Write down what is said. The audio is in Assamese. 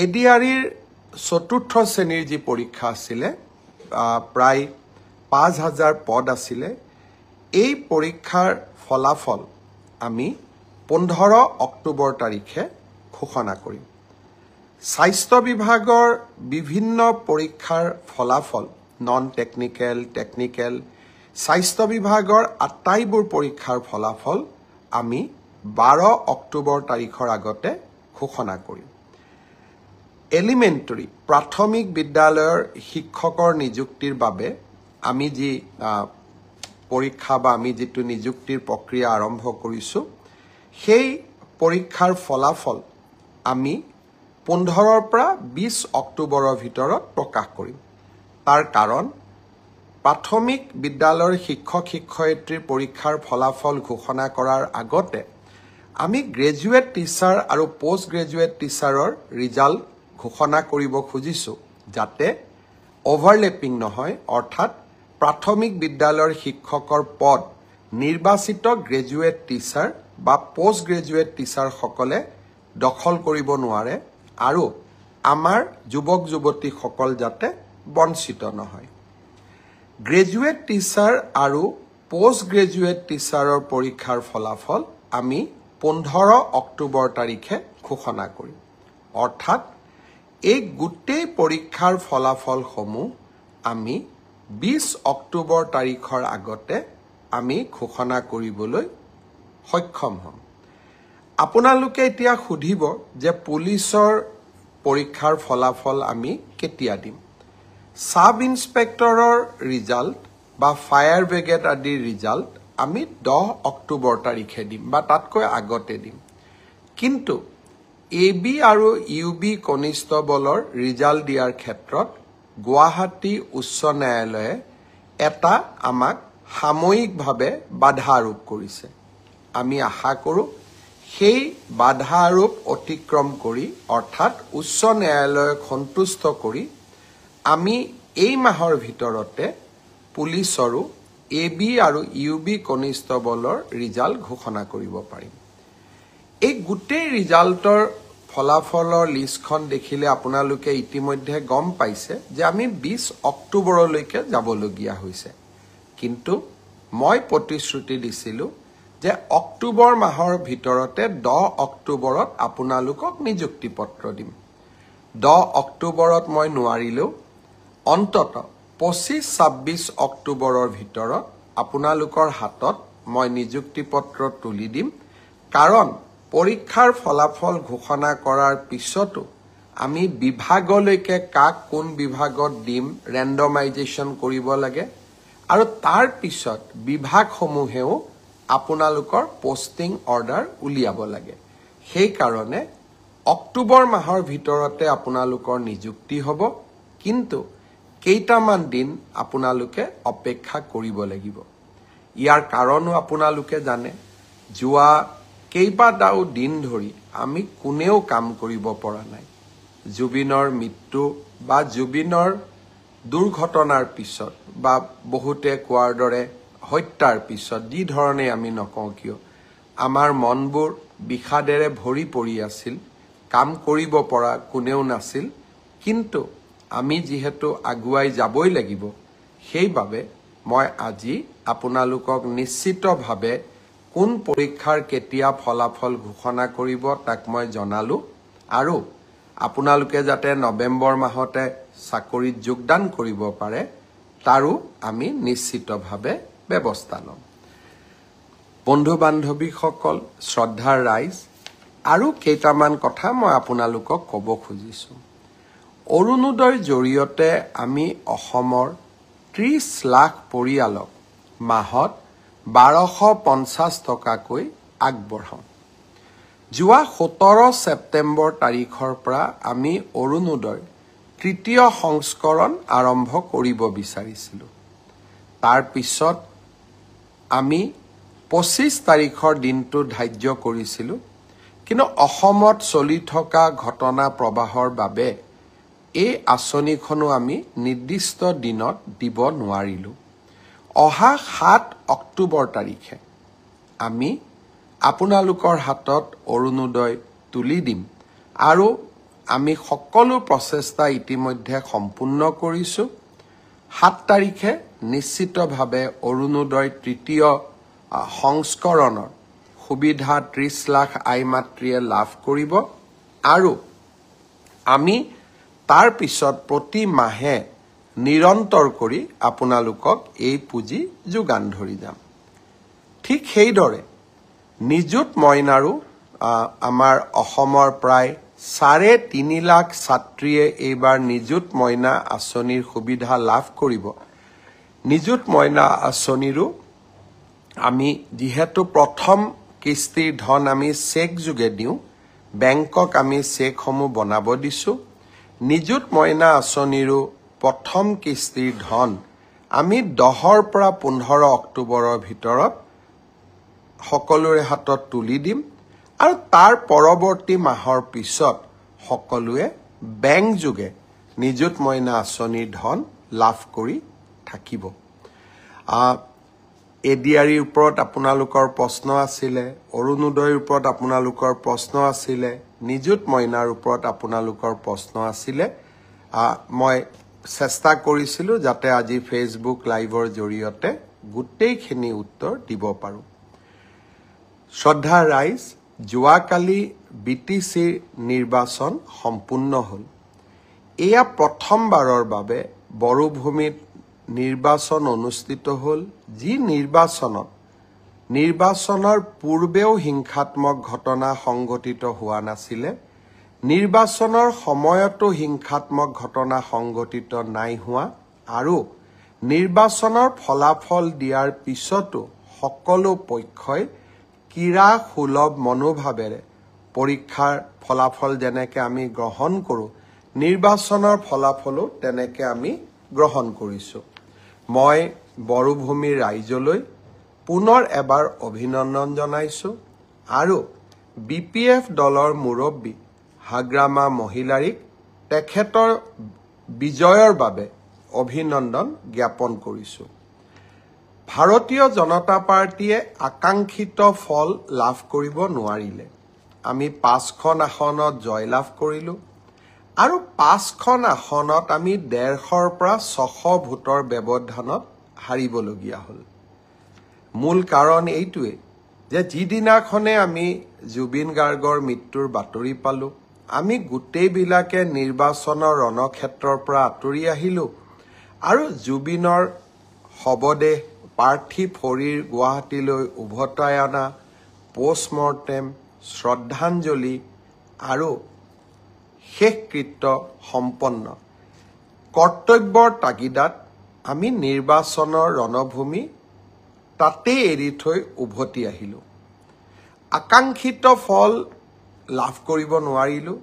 এডিআৰিৰ চতুৰ্থ শ্ৰেণীৰ যি পৰীক্ষা আছিলে প্ৰায় ৫,০০০ পদ আছিলে এই পৰীক্ষাৰ ফলাফল আমি ১৫ অক্টোবৰ তাৰিখে ঘোষণা কৰিম স্বাস্থ্য বিভাগৰ বিভিন্ন পৰীক্ষাৰ ফলাফল নন টেকনিক্যাল টেকনিক্যাল স্বাস্থ্য বিভাগৰ আটাইবোৰ পৰীক্ষাৰ ফলাফল আমি 12 অক্টোবৰ তাৰিখৰ আগতে ঘোষণা কৰিম এলিমেন্টাৰী প্ৰাথমিক বিদ্যালয়ৰ শিক্ষকৰ নিযুক্তিৰ বাবে আমি যি পৰীক্ষা বা আমি যেটো নিযুক্তিৰ প্ৰক্ৰিয়া আৰম্ভ কৰিছো সেই পৰীক্ষাৰ ফলাফল আমি 15 পৰা 20 অক্টোবৰৰ ভিতৰত প্ৰকাশ কৰিম তাৰ কাৰণ প্ৰাথমিক বিদ্যালয়ৰ শিক্ষক শিক্ষয়িত্ৰীৰ পৰীক্ষাৰ ফলাফল ঘোষণা কৰাৰ আগতে আমি গ্ৰেজুৱেট টিচাৰ আৰু পোষ্ট গ্ৰেজুৱেট টিচাৰৰ ৰিজাল্ট ঘোষণা কৰিব খুজিছো যাতে ওভাৰলেপিং নহয় অৰ্থাৎ প্ৰাথমিক বিদ্যালয়ৰ শিক্ষকৰ পদ নিৰ্বাচিত গ্ৰেজুৱেট টিচাৰ বা পোষ্ট গ্ৰেজুৱেট টিচাৰ সকলে দখল কৰিব নোৱাৰে আৰু আমাৰ যুৱক যুৱতী সকল যাতে বঞ্চিত নহয় গ্ৰেজুৱেট টিচাৰ আৰু পোষ্ট গ্ৰেজুৱেট টিচাৰৰ পৰীক্ষাৰ ফলাফল আমি 15 অক্টোবৰ তাৰিখে ঘোষণা কৰিম অৰ্থাৎ এই গোটেই পৰীক্ষাৰ ফলাফলসমূহ আমি 20 অক্টোবৰ তাৰিখৰ আগতে আমি ঘোষণা কৰিবলৈ সক্ষম হ'ম আপোনালোকে এতিয়া সুধিব যে পুলিচৰ পৰীক্ষাৰ ফলাফল আমি কেতিয়া দিম সাব ইন্সপেক্টৰৰ ৰিজাল্ট বা ফায়াৰ ব্ৰিগেড আদিৰ ৰিজাল্ট আমি 10 অক্টোবৰ তাৰিখে দিম বা তাতকৈ আগতে দিম কিন্তু এবি আৰু ইউবি কনিষ্টবলৰ ৰিজাল্ট দিয়াৰ ক্ষেত্ৰত গুৱাহাটী উচ্চ ন্যায়ালয়ে এটা আমাক সাময়িকভাৱে বাধা আৰোপ কৰিছে আমি আশা কৰো সেই বাধা আৰোপ অতিক্ৰম কৰি অৰ্থাৎ উচ্চ ন্যায়ালয়ক সন্তুষ্ট কৰি আমি এই মাহৰ ভিতৰতে পুলিচৰো এবি আৰু ইউবি কনিষ্টবলৰ ৰিজাল্ট ঘোষণা কৰিব পাৰিম এই গোটেই ৰিজাল্টৰ ফলাফলৰ লিষ্টখন দেখিলে আপোনালোকে ইতিমধ্যে গম পাইছে যে আমি 20 অক্টোবৰলৈকে যাবলগীয়া হৈছে কিন্তু মই প্ৰতিশ্ৰুতি দিছিলো যে অক্টোবৰ মাহৰ ভিতৰতে 10 অক্টোবৰত আপোনালোকক নিযুক্তি পত্ৰ দিম 10 অক্টোবৰত মই নোৱাৰিলো অন্তত 25-26 অক্টোবৰৰ ভিতৰত আপোনালোকৰ হাতত মই নিযুক্তি পত্ৰ তুলি দিম কাৰণ পৰীক্ষাৰ ফলাফল ঘোষণা কৰাৰ পিছতো আমি বিভাগলৈকে কাক কোন বিভাগত দিম ৰেন্ডমাইজেশ্যন কৰিব লাগে আৰু তাৰ পিছত বিভাগসমূহেও আপোনালোকৰ পোষ্টিং অৰ্ডাৰ উলিয়াব লাগে সেই কাৰণে অক্টোবৰ মাহৰ ভিতৰতে আপোনালোকৰ নিযুক্তি হ'ব কিন্তু কেইটামান দিন আপোনালোকে অপেক্ষা কৰিব লাগিব ইয়াৰ কাৰণো আপোনালোকে জানে যোৱা কেইবাটাও দিন ধৰি আমি কোনেও কাম কৰিব পৰা নাই জুবিনৰ মৃত্যু বা জুবিনৰ দুৰ্ঘটনাৰ পিছত বা বহুতে কোৱাৰ দৰে হত্যাৰ পিছত যি ধৰণে আমি নকওঁ কিয় আমাৰ মনবোৰ বিষাদেৰে ভৰি পৰি আছিল কাম কৰিব পৰা কোনেও নাছিল কিন্তু আমি যিহেতু আগুৱাই যাবই লাগিব সেইবাবে মই আজি আপোনালোকক নিশ্চিতভাৱে কোন পৰীক্ষাৰ কেতিয়া ফলাফল ঘোষণা কৰিব তাক মই জনালো আৰু আপোনালোকে যাতে নৱেম্বৰ মাহতে চাকৰিত যোগদান কৰিব পাৰে তাৰো আমি নিশ্চিতভাৱে ব্যৱস্থা লম বন্ধু বান্ধৱীসকল শ্ৰদ্ধাৰ ৰাইজ আৰু কেইটামান কথা মই আপোনালোকক ক'ব খুজিছো অৰুণোদয়ৰ জৰিয়তে আমি অসমৰ 30 লাখ পৰিয়ালক মাহত 1250 টকাকৈ আগবঢ়াম যোৱা 17 ছেপ্টেম্বৰ তাৰিখৰ পৰা আমি অৰুণোদয় তৃতীয় সংস্কৰণ আৰম্ভ কৰিব বিচাৰিছিলো তাৰ পিছত আমি 25 তাৰিখৰ দিনটো ধাৰ্য কৰিছিলো কিন্তু অসমত চলি থকা ঘটনা প্ৰবাহৰ বাবে এই আঁচনিখনো আমি নিৰ্দিষ্ট দিনত দিব নোৱাৰিলো অহা 7 অক্টোবৰ তাৰিখে আমি আপোনালোকৰ হাতত অৰুণোদয় তুলি দিম আৰু আমি সকলো প্ৰচেষ্টা ইতিমধ্যে সম্পূৰ্ণ কৰিছো 7 তাৰিখে নিশ্চিতভাৱে অৰুণোদয় তৃতীয় সংস্কৰণৰ সুবিধা 30 লাখ আই মাতৃয়ে লাভ কৰিব আৰু আমি তাৰ পিছত প্ৰতি মাহে নিৰন্তৰ কৰি আপোনালোকক এই পুঁজি যোগান ধৰি যাম ঠিক সেইদৰে নিযুত মইনাৰো আমাৰ অসমৰ প্ৰায় 3.5 লাখ ছাত্ৰীয়ে এইবাৰ নিযুত মইনা আঁচনিৰ সুবিধা লাভ কৰিব নিযুত মইনা আঁচনিৰো আমি যিহেতু প্ৰথম কিস্তিৰ ধন আমি চেক যোগে দিওঁ বেংকক আমি চেকসমূহ বনাব দিছো নিযুত মইনা আঁচনিৰো প্ৰথম কিস্তিৰ ধন আমি 10 পৰা 15 অক্টোবৰৰ ভিতৰত সকলোৰে হাতত তুলি দিম আৰু তাৰ পৰৱৰ্তী মাহৰ পিছত সকলোৱে বেংক যোগে নিযুত মইনা আঁচনিৰ ধন লাভ কৰি থাকিব এডিআৰিৰ ওপৰত আপোনালোকৰ প্ৰশ্ন আছিলে অৰুণোদয়ৰ ওপৰত আপোনালোকৰ প্ৰশ্ন আছিলে নিযুত মইনাৰ ওপৰত আপোনালোকৰ প্ৰশ্ন আছিলে মই চেষ্টা কৰিছিলো যাতে আজি ফেচবুক লাইভৰ জৰিয়তে গোটেইখিনি উত্তৰ দিব পাৰো শ্ৰদ্ধা ৰাইজ যোৱাকালি বিটিসি নিৰ্বাচন সম্পূৰ্ণ হ'ল এয়া প্ৰথমবাৰৰ বাবে বড়োভূমিত নিৰ্বাচন অনুষ্ঠিত হ'ল যি নিৰ্বাচনৰ পূৰ্বেও হিংসাত্মক ঘটনা সংঘটিত হোৱা নাছিলে নিৰ্বাচনৰ সময়তো হিংসাত্মক ঘটনা সংঘটিত নাই হোৱা আৰু নিৰ্বাচনৰ ফলাফল দিয়াৰ পিছতো সকলো পক্ষই কিৰা সুলভ মনোভাৱেৰে পৰীক্ষাৰ ফলাফল যেনেকৈ আমি গ্ৰহণ কৰোঁ নিৰ্বাচনৰ ফলাফলো তেনেকৈ আমি গ্ৰহণ কৰিছোঁ মই বড়োভূমিৰ ৰাইজলৈ পুনৰ এবাৰ অভিনন্দন জনাইছোঁ আৰু বিপিএফ দলৰ মুৰব্বী হাগ্ৰামা মহিলাৰীক তেখেতৰ বিজয়ৰ বাবে অভিনন্দন জ্ঞাপন কৰিছোঁ ভাৰতীয় জনতা পাৰ্টিয়ে আকাংক্ষিত ফল লাভ কৰিব নোৱাৰিলে আমি 5খন আসনত জয়লাভ কৰিলোঁ আৰু 5খন আসনত আমি 150ৰ পৰা 600 ভোটৰ ব্যৱধানত হাৰিবলগীয়া হ'ল মূল কাৰণ এইটোৱে যে যিদিনাখনে আমি জুবিন গাৰ্গৰ মৃত্যুৰ বাতৰি পালোঁ আমি গোটেইবিলাকে নিৰ্বাচনৰ ৰণক্ষেত্ৰৰ পৰা আঁতৰি আহিলোঁ আৰু জুবিনৰ শৱদেহ পাৰ্থিৱ শৰীৰ গুৱাহাটীলৈ উভতাই অনা পোষ্টমৰ্টেম শ্ৰদ্ধাঞ্জলি আৰু শেষকৃত্য সম্পন্ন কৰ্তব্যৰ তাগিদাত আমি নিৰ্বাচনৰ ৰণভূমি তাতে এৰি থৈ উভতি আহিলোঁ আকাংক্ষিত ফল লাভ কৰিব নোৱাৰিলোঁ